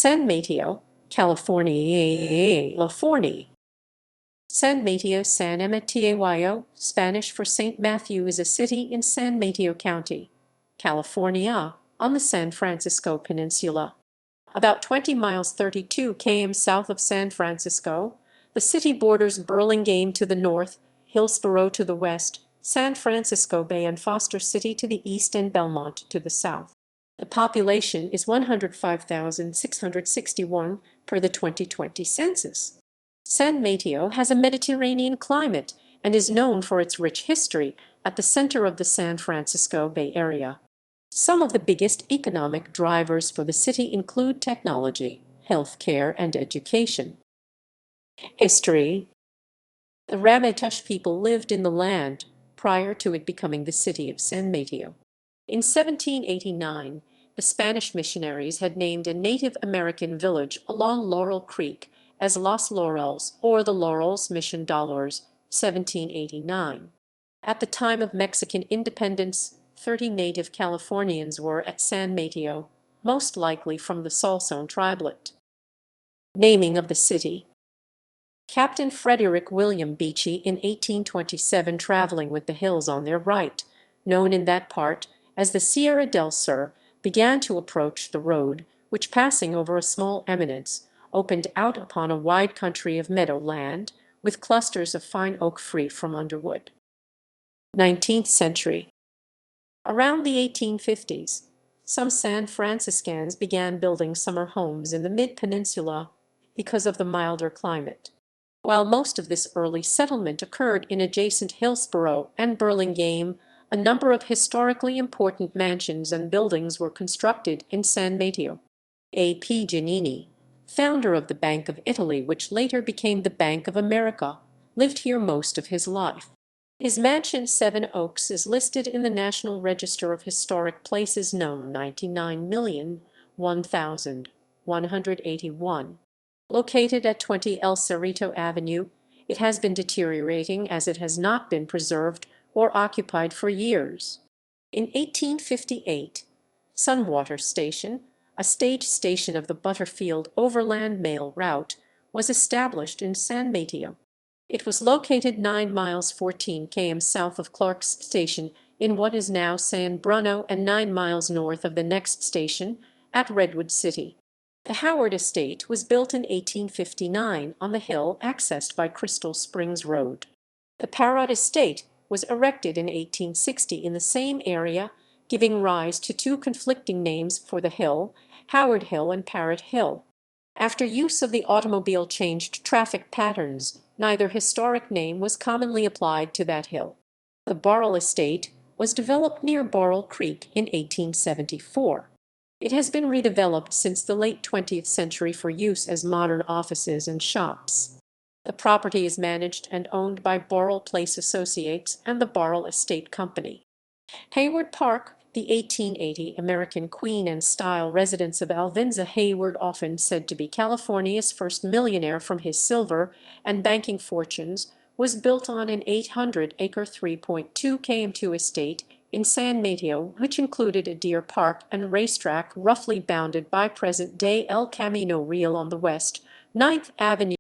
San Mateo, California. San Mateo, San Mateo, Spanish for St. Matthew, is a city in San Mateo County, California, on the San Francisco Peninsula. About 20 miles 32 km south of San Francisco, the city borders Burlingame to the north, Hillsborough to the west, San Francisco Bay and Foster City to the east, and Belmont to the south. The population is 105,661 per the 2020 census. San Mateo has a Mediterranean climate and is known for its rich history at the center of the San Francisco Bay Area. Some of the biggest economic drivers for the city include technology, healthcare, and education. History. The Ramaytush people lived in the land prior to it becoming the city of San Mateo. In 1789, the Spanish missionaries had named a Native American village along Laurel Creek as Los Laurels, or the Laurels Mission Dollars, 1789. At the time of Mexican independence, 30 native Californians were at San Mateo, most likely from the Salson tribelet. Naming of the city. Captain Frederick William Beechey in 1827, traveling with the hills on their right, known in that part as the Sierra del Sur, began to approach the road, which, passing over a small eminence, opened out upon a wide country of meadow land, with clusters of fine oak free from underwood. 19th century. Around the 1850s, some San Franciscans began building summer homes in the mid-peninsula because of the milder climate. While most of this early settlement occurred in adjacent Hillsborough and Burlingame, a number of historically important mansions and buildings were constructed in San Mateo. A.P. Giannini, founder of the Bank of Italy, which later became the Bank of America, lived here most of his life. His mansion, Seven Oaks, is listed in the National Register of Historic Places No. 99,001,181. Located at 20 El Cerrito Avenue, it has been deteriorating as it has not been preserved or occupied for years. In 1858, Sunwater Station, a stage station of the Butterfield Overland Mail Route, was established in San Mateo. It was located 9 miles 14 km south of Clark's Station in what is now San Bruno and 9 miles north of the next station at Redwood City. The Howard Estate was built in 1859 on the hill accessed by Crystal Springs Road. The Parrott Estate was erected in 1860 in the same area, giving rise to two conflicting names for the hill, Howard Hill and Parrott Hill. After use of the automobile changed traffic patterns, neither historic name was commonly applied to that hill. The Barrell Estate was developed near Barrell Creek in 1874. It has been redeveloped since the late 20th century for use as modern offices and shops. The property is managed and owned by Barrell Place Associates and the Barrell Estate Company. Hayward Park, the 1880 American Queen and style residence of Alvinza Hayward, often said to be California's first millionaire from his silver and banking fortunes, was built on an 800-acre 3.2 km2 estate in San Mateo, which included a deer park and racetrack roughly bounded by present-day El Camino Real on the west, 9th Avenue.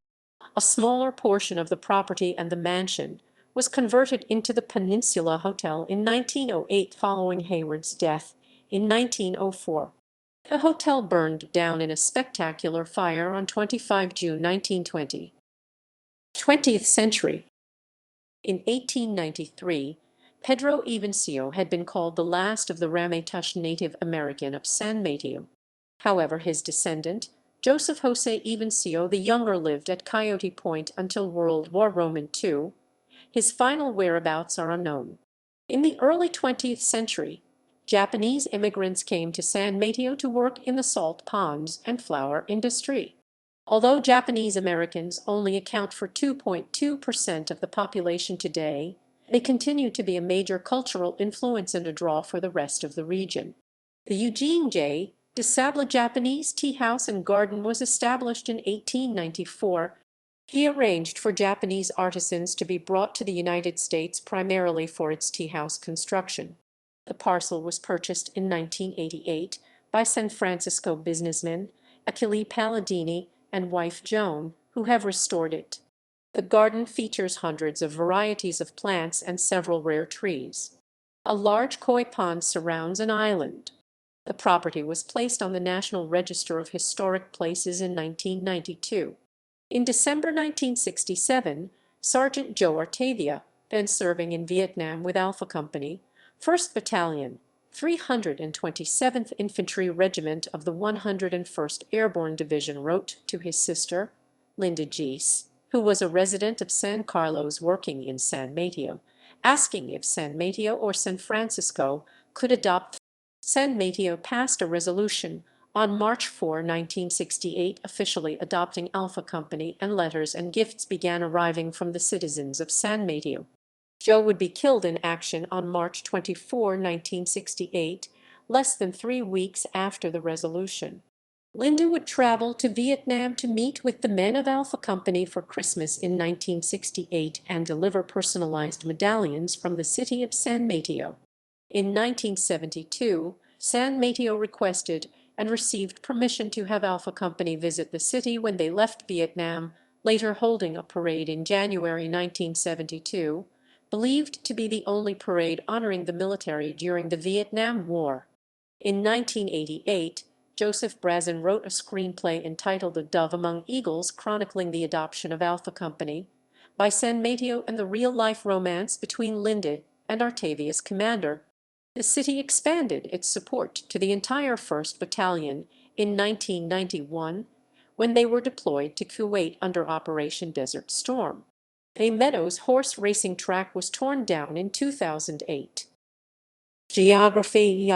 A smaller portion of the property and the mansion was converted into the Peninsula Hotel in 1908 following Hayward's death in 1904. The hotel burned down in a spectacular fire on 25 June 1920. 20th century. In 1893, Pedro Evencio had been called the last of the Ramaytush Native American of San Mateo. However, his descendant, Joseph Jose Evencio the Younger, lived at Coyote Point until World War II. His final whereabouts are unknown. In the early 20th century, Japanese immigrants came to San Mateo to work in the salt ponds and flour industry. Although Japanese Americans only account for 2.2% of the population today, they continue to be a major cultural influence and a draw for the rest of the region. The Eugene J. DeSabla Japanese Tea House and Garden was established in 1894. He arranged for Japanese artisans to be brought to the United States primarily for its tea house construction. The parcel was purchased in 1988 by San Francisco businessmen Achille Palladini and wife Joan, who have restored it. The garden features hundreds of varieties of plants and several rare trees. A large koi pond surrounds an island. The property was placed on the National Register of Historic Places in 1992. In December 1967, Sergeant Joe Artavia, then serving in Vietnam with Alpha Company, 1st Battalion, 327th Infantry Regiment of the 101st Airborne Division, wrote to his sister, Linda Giese, who was a resident of San Carlos working in San Mateo, asking if San Mateo or San Francisco could adopt. San Mateo passed a resolution on March 4, 1968, officially adopting Alpha Company, and letters and gifts began arriving from the citizens of San Mateo. Joe would be killed in action on March 24, 1968, less than 3 weeks after the resolution. Linda would travel to Vietnam to meet with the men of Alpha Company for Christmas in 1968 and deliver personalized medallions from the city of San Mateo. In 1972, San Mateo requested and received permission to have Alpha Company visit the city when they left Vietnam, later holding a parade in January 1972, believed to be the only parade honoring the military during the Vietnam War. In 1988, Joseph Brazen wrote a screenplay entitled A Dove Among Eagles, chronicling the adoption of Alpha Company by San Mateo and the real-life romance between Linda and Artavia's commander. The city expanded its support to the entire 1st Battalion in 1991 when they were deployed to Kuwait under Operation Desert Storm. A Meadows horse racing track was torn down in 2008. Geography.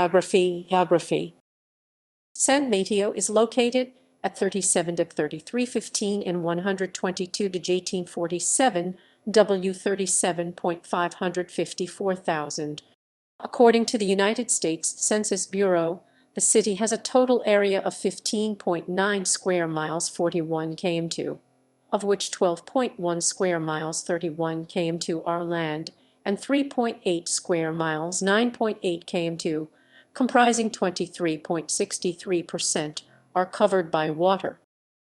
San Mateo is located at 37-3315 in 122-1847 W37.554,000. According to the United States Census Bureau, the city has a total area of 15.9 square miles 41 km2, of which 12.1 square miles 31 km2 are land, and 3.8 square miles 9.8 km2, comprising 23.63%, are covered by water.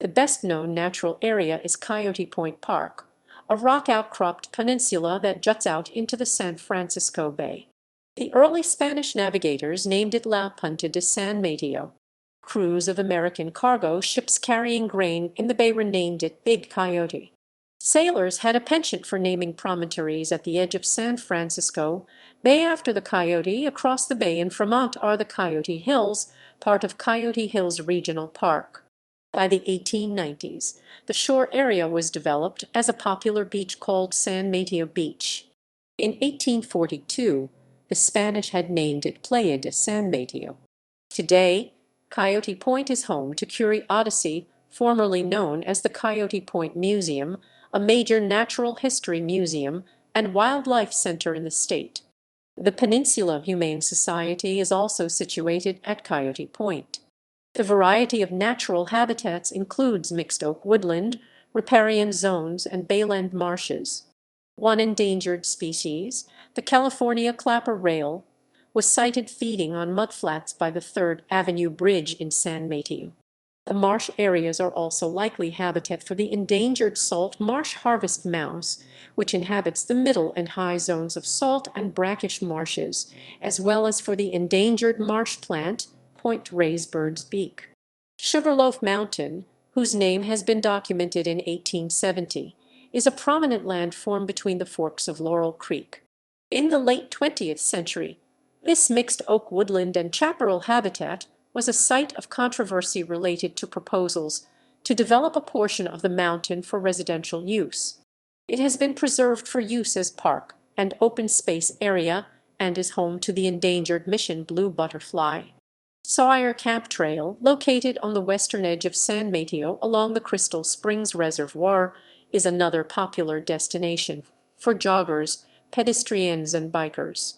The best-known natural area is Coyote Point Park, a rock-outcropped peninsula that juts out into the San Francisco Bay. The early Spanish navigators named it La Punta de San Mateo. Crews of American cargo ships carrying grain in the bay renamed it Big Coyote. Sailors had a penchant for naming promontories at the edge of San Francisco Bay after the coyote. Across the bay in Fremont are the Coyote Hills, part of Coyote Hills Regional Park. By the 1890s, the shore area was developed as a popular beach called San Mateo Beach. In 1842, the Spanish had named it Playa de San Mateo. Today, Coyote Point is home to Curiosity, formerly known as the Coyote Point Museum, a major natural history museum and wildlife center in the state. The Peninsula Humane Society is also situated at Coyote Point. The variety of natural habitats includes mixed oak woodland, riparian zones, and bayland marshes. One endangered species, the California clapper rail, was sighted feeding on mudflats by the 3rd Avenue Bridge in San Mateo. The marsh areas are also likely habitat for the endangered salt marsh harvest mouse, which inhabits the middle and high zones of salt and brackish marshes, as well as for the endangered marsh plant, point raisebird's beak. Sugarloaf Mountain, whose name has been documented in 1870, is a prominent landform between the forks of Laurel Creek. In the late 20th century, this mixed oak woodland and chaparral habitat was a site of controversy related to proposals to develop a portion of the mountain for residential use. It has been preserved for use as park and open space area and is home to the endangered Mission blue butterfly. Sawyer Camp Trail, located on the western edge of San Mateo along the Crystal Springs Reservoir, is another popular destination for joggers, pedestrians, and bikers.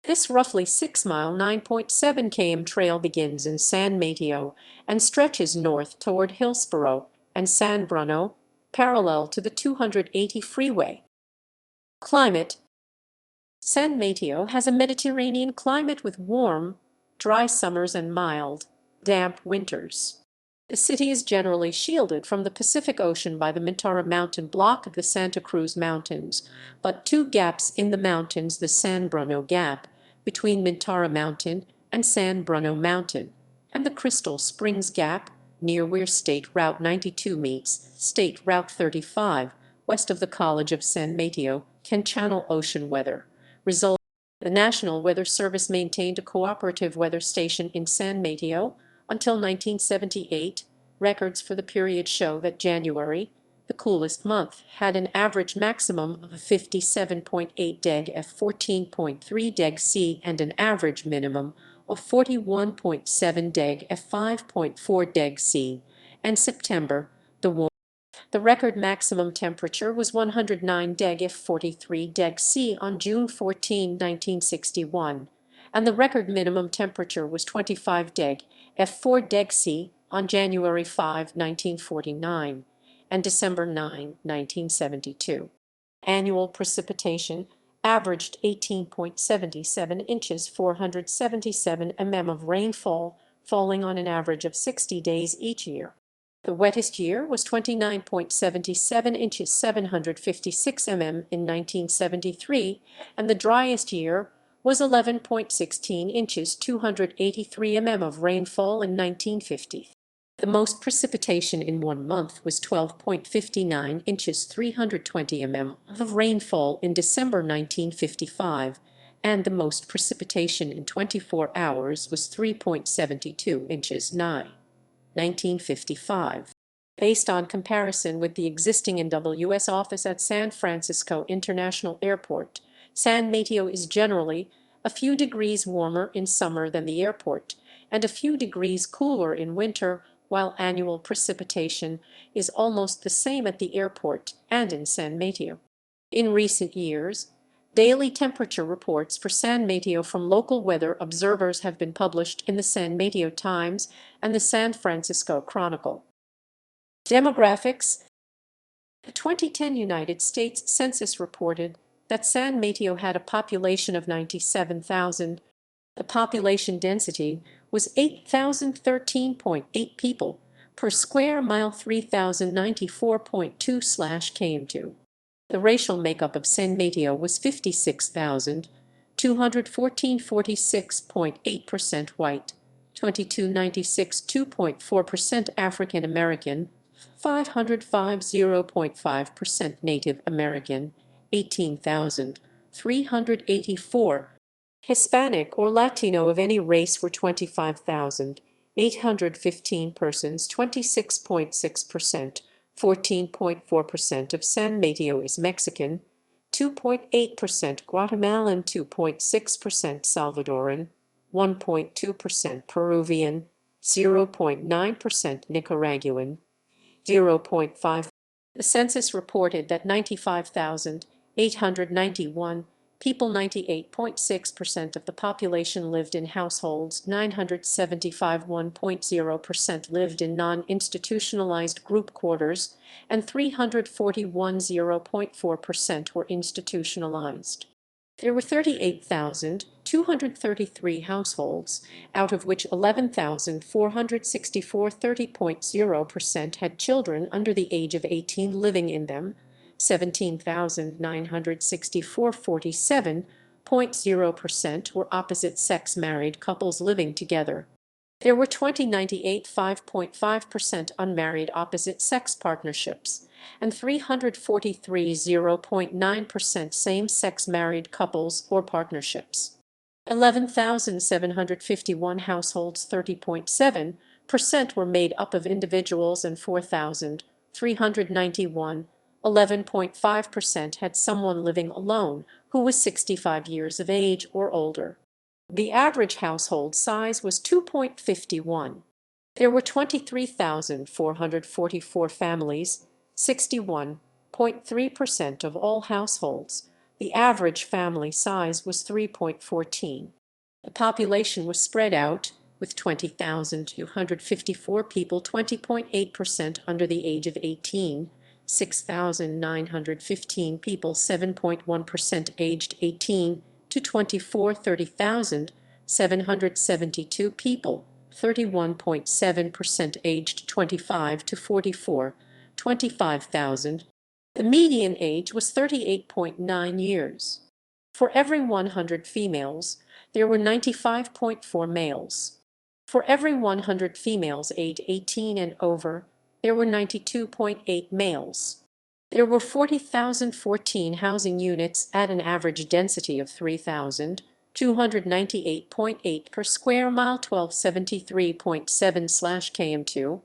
This roughly 6-mile, 9.7 km trail begins in San Mateo and stretches north toward Hillsborough and San Bruno, parallel to the 280 freeway. Climate. San Mateo has a Mediterranean climate with warm, dry summers and mild, damp winters. The city is generally shielded from the Pacific Ocean by the Mintara Mountain block of the Santa Cruz Mountains, but two gaps in the mountains, the San Bruno Gap between Mintara Mountain and San Bruno Mountain, and the Crystal Springs Gap near where State Route 92 meets State Route 35 west of the College of San Mateo, can channel ocean weather. The National Weather Service maintained a cooperative weather station in San Mateo until 1978. Records for the period show that January, the coolest month, had an average maximum of 57.8 deg F 14.3 deg C and an average minimum of 41.7 deg F 5.4 deg C, and September, the record maximum temperature was 109 deg F 43 deg C on June 14, 1961, and the record minimum temperature was 25 deg F 4 deg C on January 5, 1949, and December 9, 1972. Annual precipitation averaged 18.77 inches, 477 mm of rainfall, falling on an average of 60 days each year. The wettest year was 29.77 inches, 756 mm in 1973, and the driest year was 11.16 inches, 283 mm of rainfall in 1950. The most precipitation in 1 month was 12.59 inches, 320 mm of rainfall in December 1955, and the most precipitation in 24 hours was 3.72 inches, 1955. Based on comparison with the existing NWS office at San Francisco International Airport, San Mateo is generally a few degrees warmer in summer than the airport, and a few degrees cooler in winter, while annual precipitation is almost the same at the airport and in San Mateo. In recent years, daily temperature reports for San Mateo from local weather observers have been published in the San Mateo Times and the San Francisco Chronicle. Demographics. The 2010 United States Census reported that San Mateo had a population of 97,000. The population density was 8,013.8 people per square mile, 3,094.2/km2. The racial makeup of San Mateo was 56,214, 46.8% white, 2296, 2.4% African American, 505, 0.5% Native American, 18,384 Hispanic or Latino of any race were 25,815 persons, 26.6%. 14.4% of San Mateo is Mexican, 2.8% Guatemalan, 2.6% Salvadoran, 1.2% Peruvian, 0.9% Nicaraguan, 0.5%. The census reported that 95,891 people, 98.6% of the population, lived in households. 975, 1.0%, lived in non-institutionalized group quarters, and 341, 0.4%, were institutionalized. There were 38,233 households, out of which 11,464, 30.0%, had children under the age of 18 living in them. 17,964, 47.0%, were opposite-sex married couples living together. There were 2098, 5.5%, unmarried opposite-sex partnerships, and 343, 0.9%, same-sex married couples or partnerships. 11,751 households, 30.7%, were made up of individuals, and 4,391, 11.5%, had someone living alone who was 65 years of age or older. The average household size was 2.51. There were 23,444 families, 61.3% of all households. The average family size was 3.14. The population was spread out, with 20,254 people, 20.8%, under the age of 18, 6,915 people, 7.1%, aged 18 to 24, 30,772 people, 31.7% aged 25 to 44, 25,000. The median age was 38.9 years. For every 100 females, there were 95.4 males. For every 100 females aged 18 and over, there were 92.8 males. There were 40,014 housing units at an average density of 3,298.8 per square mile, 1273.7/km2,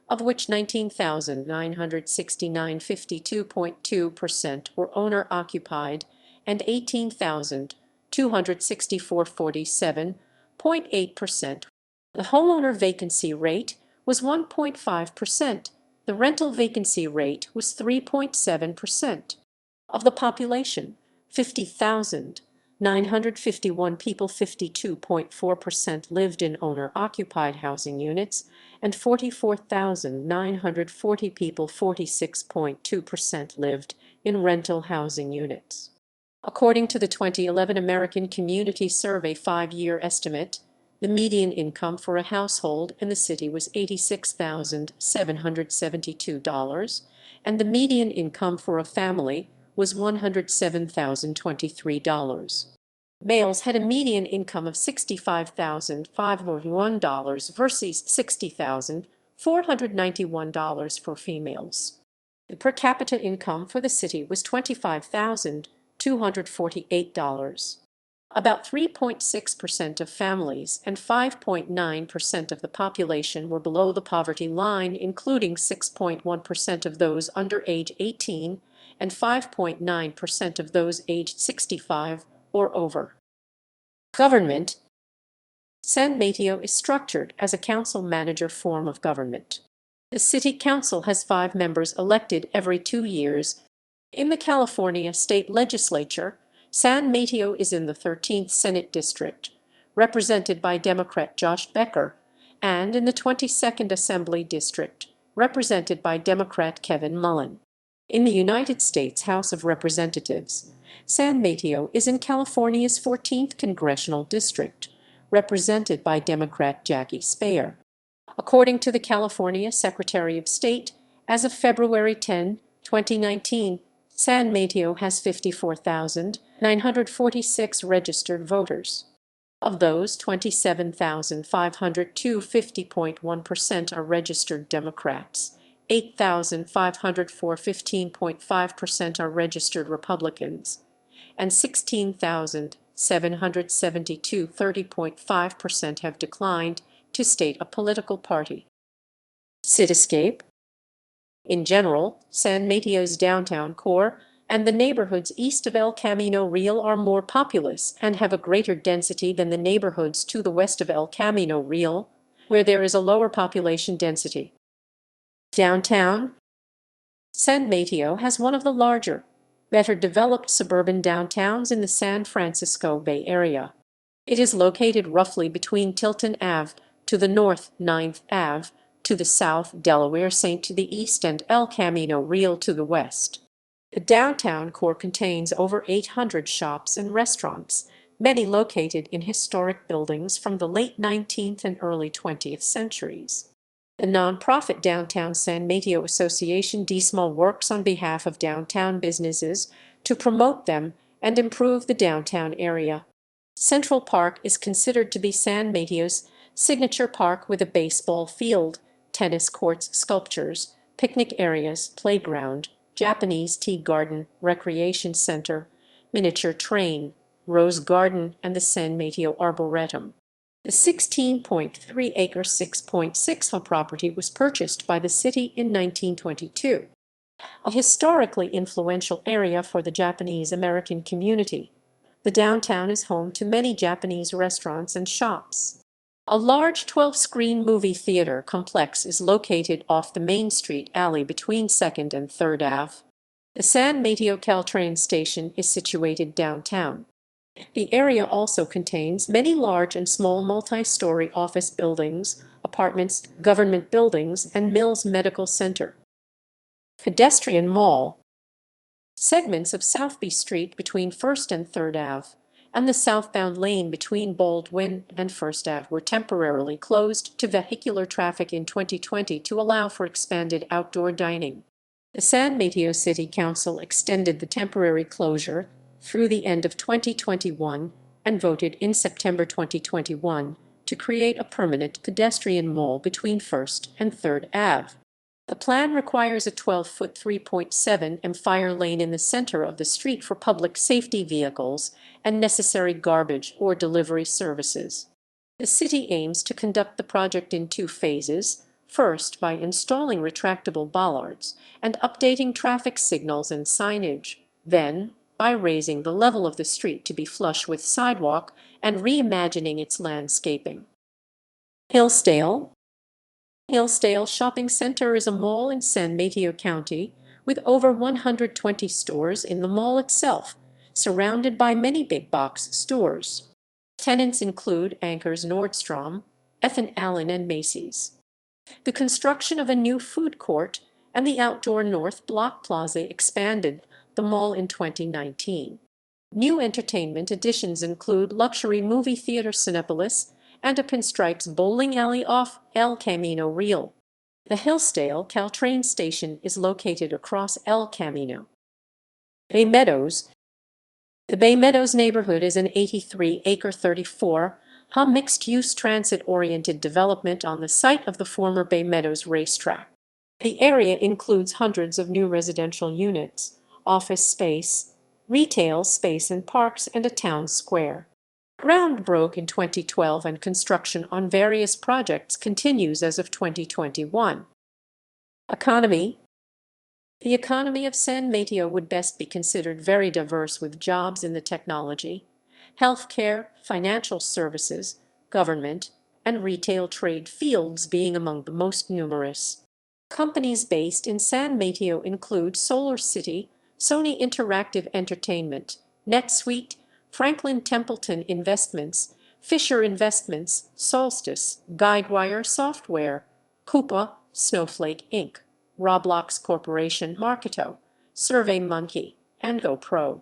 of which 19,969, 52.2%, were owner-occupied, and 18,264, 47.8%. The homeowner vacancy rate was 1.5%. The rental vacancy rate was 3.7%. Of the population, 50,951 people, 52.4%, lived in owner-occupied housing units, and 44,940 people, 46.2%, lived in rental housing units. According to the 2011 American Community Survey 5-year estimate, the median income for a household in the city was $86,772, and the median income for a family was $107,023. Males had a median income of $65,501 versus $60,491 for females. The per capita income for the city was $25,248. About 3.6% of families and 5.9% of the population were below the poverty line, including 6.1% of those under age 18 and 5.9% of those aged 65 or over. Government. San Mateo is structured as a council-manager form of government. The city council has 5 members elected every 2 years. In the California state legislature, San Mateo is in the 13th Senate District, represented by Democrat Josh Becker, and in the 22nd Assembly District, represented by Democrat Kevin Mullen. In the United States House of Representatives, San Mateo is in California's 14th Congressional District, represented by Democrat Jackie Speier. According to the California Secretary of State, as of February 10, 2019, San Mateo has 54,946 registered voters. Of those, 27,502, 50.1%, are registered Democrats, 8,504, 15.5%, are registered Republicans, and 16,772, 30.5%, have declined to state a political party. Cityscape. In general, San Mateo's downtown core and the neighborhoods east of El Camino Real are more populous and have a greater density than the neighborhoods to the west of El Camino Real, where there is a lower population density. Downtown. San Mateo has one of the larger, better developed suburban downtowns in the San Francisco Bay Area. It is located roughly between Tilton Ave to the north, 9th Ave to the south, Delaware Saint to the east, and El Camino Real to the west. The downtown core contains over 800 shops and restaurants, many located in historic buildings from the late 19th and early 20th centuries. The nonprofit Downtown San Mateo Association DSMA works on behalf of downtown businesses to promote them and improve the downtown area. Central Park is considered to be San Mateo's signature park, with a baseball field, tennis courts, sculptures, picnic areas, playground, Japanese tea garden, recreation center, miniature train, rose garden, and the San Mateo Arboretum. The 16.3-acre 6.6-ha property was purchased by the city in 1922, a historically influential area for the Japanese American community. The downtown is home to many Japanese restaurants and shops. A large 12-screen movie theater complex is located off the Main Street alley between 2nd and 3rd Ave. The San Mateo Caltrain station is situated downtown. The area also contains many large and small multi-story office buildings, apartments, government buildings, and Mills Medical Center. Pedestrian Mall. Segments of South B Street between 1st and 3rd Ave and the southbound lane between Baldwin and First Ave were temporarily closed to vehicular traffic in 2020 to allow for expanded outdoor dining. The San Mateo City Council extended the temporary closure through the end of 2021 and voted in September 2021 to create a permanent pedestrian mall between First and Third Ave. The plan requires a 12-foot 3.7 fire lane in the center of the street for public safety vehicles and necessary garbage or delivery services. The city aims to conduct the project in 2 phases, first by installing retractable bollards and updating traffic signals and signage, then by raising the level of the street to be flush with sidewalk and reimagining its landscaping. Hillsdale Shopping Center is a mall in San Mateo County with over 120 stores in the mall itself, surrounded by many big box stores. Tenants include anchors Nordstrom, F. Allen, and Macy's. The construction of a new food court and the outdoor North Block Plaza expanded the mall in 2019. New entertainment additions include luxury movie theater Cinepolis and a pinstripes bowling alley off El Camino Real. The Hillsdale Caltrain station is located across El Camino. Meadows. The Bay Meadows neighborhood is an 83-acre 34-ha mixed-use transit-oriented development on the site of the former Bay Meadows racetrack. The area includes hundreds of new residential units, office space, retail space and parks, and a town square. Ground broke in 2012 and construction on various projects continues as of 2021. Economy. The economy of San Mateo would best be considered very diverse, with jobs in the technology, healthcare, financial services, government, and retail trade fields being among the most numerous. Companies based in San Mateo include Solar City, Sony Interactive Entertainment, NetSuite, Franklin Templeton Investments, Fisher Investments, Solstice, Guidewire Software, Coupa, Snowflake Inc., Roblox Corporation, Marketo, SurveyMonkey, and GoPro.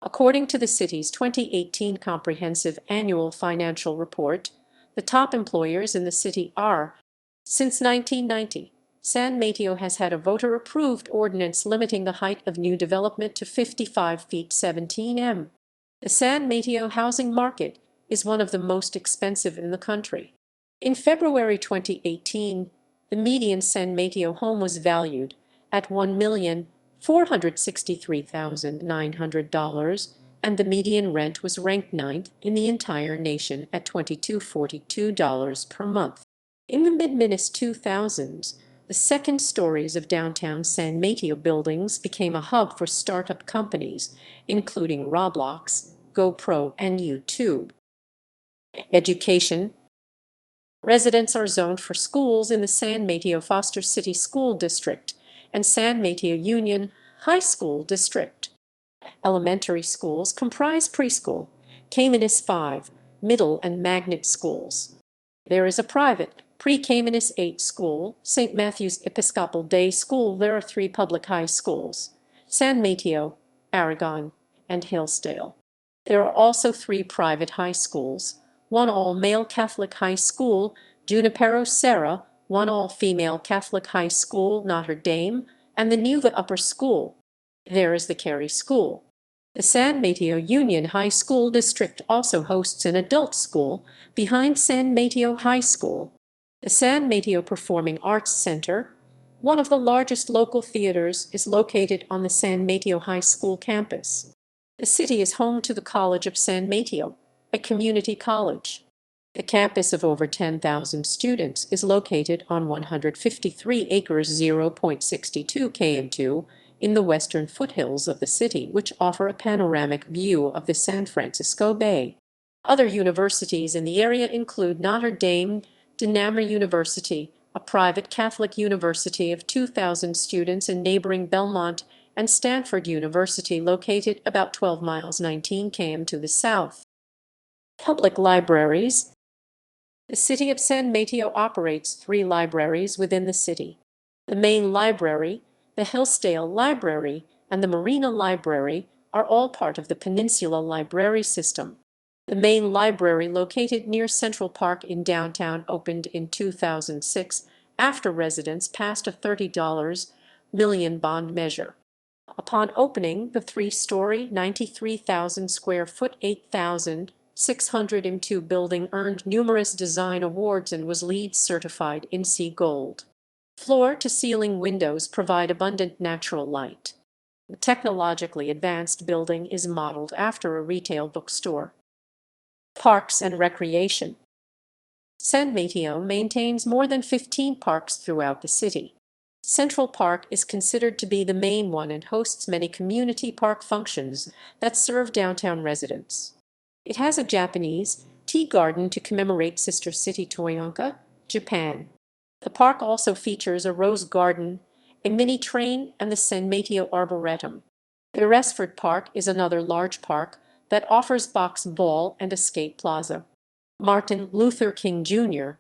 According to the city's 2018 Comprehensive Annual Financial Report, the top employers in the city are: since 1990, San Mateo has had a voter-approved ordinance limiting the height of new development to 55 feet 17 m. The San Mateo housing market is one of the most expensive in the country. In February 2018, the median San Mateo home was valued at $1,463,900, and the median rent was ranked 9th in the entire nation at $2,242 per month. In the mid-2000s, the second stories of downtown San Mateo buildings became a hub for startup companies, including Roblox, GoPro, and YouTube. Education. Residents are zoned for schools in the San Mateo Foster City School District and San Mateo Union High School District. Elementary schools comprise preschool, Caymanas 5, middle and magnet schools. There is a private pre-Caymanas 8 school, St. Matthew's Episcopal Day School. There are 3 public high schools, San Mateo, Aragon, and Hillsdale. There are also 3 private high schools, 1 all-male Catholic high school, Junipero Serra, 1 all-female Catholic high school, Notre Dame, and the Nuva Upper School. There is the Cary School. The San Mateo Union High School District also hosts an adult school behind San Mateo High School. The San Mateo Performing Arts Center, one of the largest local theaters, is located on the San Mateo High School campus. The city is home to the College of San Mateo, a community college. The campus of over 10,000 students is located on 153 acres (0.62 km2) in the western foothills of the city, which offer a panoramic view of the San Francisco Bay. Other universities in the area include Notre Dame de Namur University, a private Catholic university of 2,000 students in neighboring Belmont, and Stanford University, located about 12 miles 19 km to the south. Public libraries. The city of San Mateo operates 3 libraries within the city. The main library, the Hillsdale Library, and the Marina Library are all part of the Peninsula Library System. The main library, located near Central Park in downtown, opened in 2006 after residents passed a $30 million bond measure. Upon opening, the three-story, 93,000 square foot, 8,602 building earned numerous design awards and was LEED certified in Sea Gold. Floor-to-ceiling windows provide abundant natural light. The technologically advanced building is modeled after a retail bookstore. Parks and recreation. San Mateo maintains more than 15 parks throughout the city. Central Park is considered to be the main one and hosts many community park functions that serve downtown residents. It has a Japanese tea garden to commemorate sister city Toyonka, Japan. The park also features a rose garden, a mini train, and the San Mateo Arboretum. Beresford Park is another large park that offers box ball and escape plaza. Martin Luther King Jr.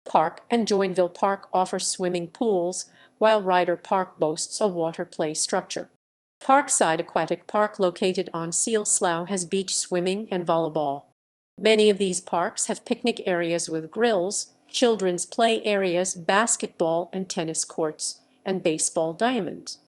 Park and Joinville Park offer swimming pools, while Ryder Park boasts a water play structure. Parkside Aquatic Park, located on Seal Slough, has beach swimming and volleyball. Many of these parks have picnic areas with grills, children's play areas, basketball and tennis courts, and baseball diamonds.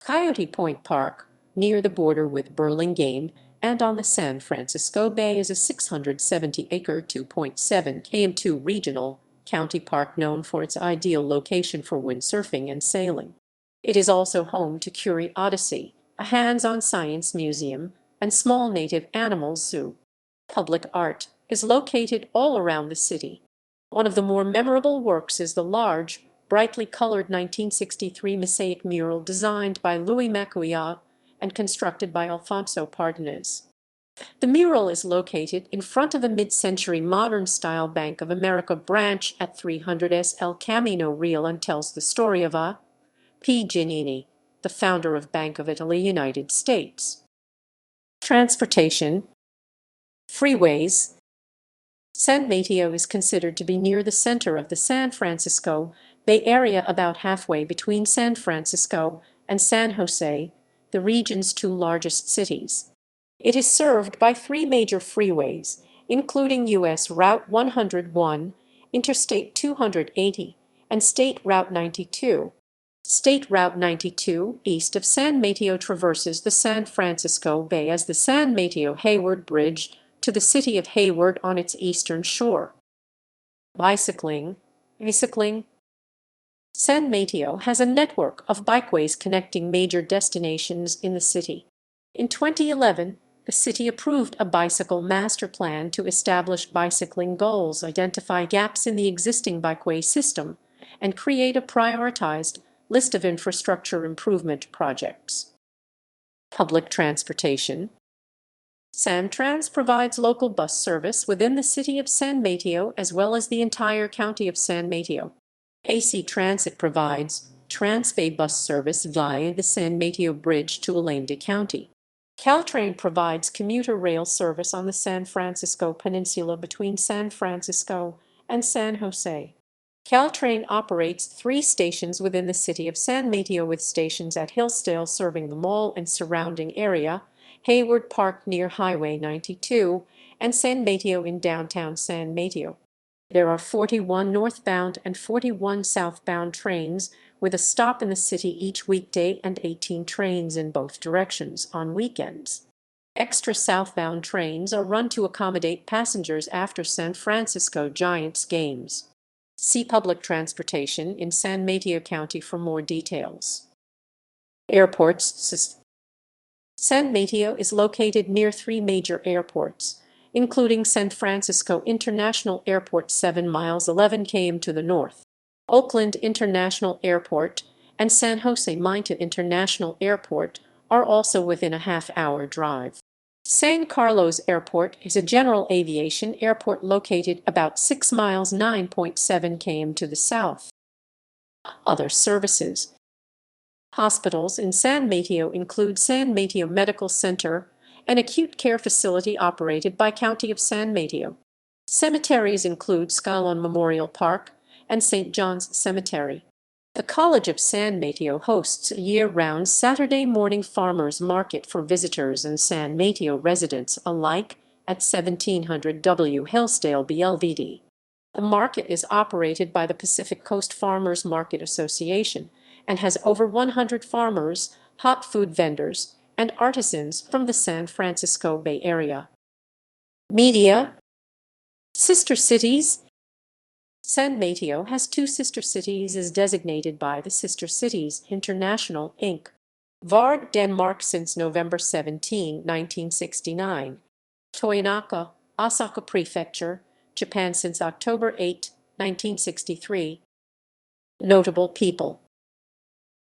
Coyote Point Park, near the border with Burlingame and on the San Francisco Bay, is a 670-acre, 2.7 km2 regional county park known for its ideal location for windsurfing and sailing. It is also home to Curiosity, a hands-on science museum, and small native animals zoo. Public art is located all around the city. One of the more memorable works is the large, brightly colored 1963 mosaic mural designed by Louis Macquia and constructed by Alfonso Pardones. The mural is located in front of a mid-century modern-style Bank of America branch at 300 El Camino Real and tells the story of A. P. Giannini, the founder of Bank of Italy, United States. Transportation. Freeways. San Mateo is considered to be near the center of the San Francisco Bay Area, about halfway between San Francisco and San Jose, the region's two largest cities. It is served by three major freeways, including U.S. Route 101, Interstate 280, and State Route 92. State Route 92, east of San Mateo, traverses the San Francisco Bay as the San Mateo-Hayward Bridge to the city of Hayward on its eastern shore. Bicycling. San Mateo has a network of bikeways connecting major destinations in the city. In 2011, the city approved a bicycle master plan to establish bicycling goals, identify gaps in the existing bikeway system, and create a prioritized list of infrastructure improvement projects. Public transportation. Samtrans provides local bus service within the city of San Mateo as well as the entire county of San Mateo. AC Transit provides Transbay bus service via the San Mateo Bridge to Allende County. Caltrain provides commuter rail service on the San Francisco Peninsula between San Francisco and San Jose. Caltrain operates 3 stations within the city of San Mateo, with stations at Hillsdale serving the mall and surrounding area, Hayward Park near Highway 92, and San Mateo in downtown San Mateo. There are 41 northbound and 41 southbound trains, with a stop in the city each weekday and 18 trains in both directions on weekends. Extra southbound trains are run to accommodate passengers after San Francisco Giants games. See Public Transportation in San Mateo County for more details. Airports. San Mateo is located near 3 major airports, including San Francisco International Airport 7 miles 11 km to the north, Oakland International Airport, and San Jose Minta International Airport are also within a half-hour drive. San Carlos Airport is a general aviation airport located about 6 miles 9.7 km to the south. Other services. Hospitals in San Mateo include San Mateo Medical Center, an acute care facility operated by County of San Mateo. Cemeteries include Scalon Memorial Park and St. John's Cemetery. The College of San Mateo hosts a year-round Saturday morning farmers market for visitors and San Mateo residents alike, at 1700 W Hillsdale, BLVD. The market is operated by the Pacific Coast Farmers Market Association and has over 100 farmers, hot food vendors, and artisans from the San Francisco Bay Area. Media. Sister cities. San Mateo has two sister cities as designated by the Sister Cities International, Inc. Varde, Denmark since November 17, 1969. Toyonaka, Osaka Prefecture, Japan since October 8, 1963. Notable people.